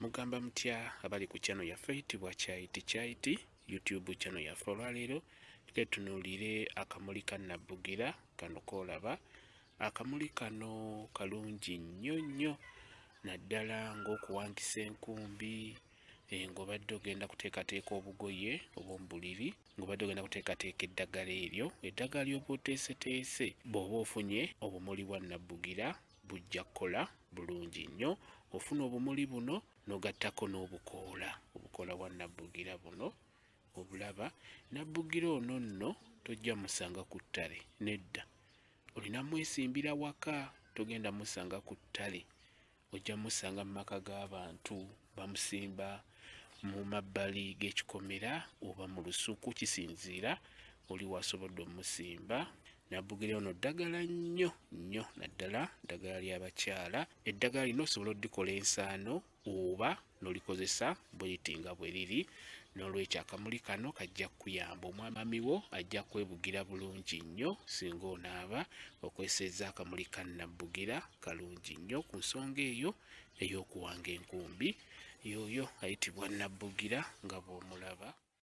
Mugamba mutya abali ku channel yaffe eyitibwa Kyaiti YouTube channel yaffe. Olwaleero tunuulire akamuli ka Nabbugira kano koolaba. Akamuli kano kalungi nnyo naddala ng'okuwangisa enkumbi, ng'obadde ogenda kuteekateeka obugoye obw'omu buliri, ng'obadde ogenda kuteekateeka eddagala eryo, eddagala ly'oba oteeseteese. Bw'oba ofunye obumuli bwa Nabbugira bujja kukola bulungi nnyo. Ofuna obumuli buno n'ogattako n'obukoola, obukoola bwa Nabbugira buno obulaba. Nabbugira ono nno tojja musanga ku ttale, nedda, olina mwesimbira waka, togenda musanga ku ttale. Ojja musanga mu maka g'abantu, bamusimba mu mabbali g'ekikomera oba mu lusuku, kisinziira oli wasobodde omusimba. Nabbugira ono ddagala nnyo naddala ddagala ly'abakyala. Eddagala lino osobola oddikola ensaano oba n'olikozesa bw'eriti nga bwe riri. N'olwekyo akamuli kano kajja kuyamba, omwami wo ajja kwebugira bulungi nnyo singa onaaba okwesezza akamuli ka Nabbugira kalungi nnyo. Ku nsonga eyo ey'okuwanga enkumbi, y'oyo ayitibwa Nabbugira nga bw'omulaba.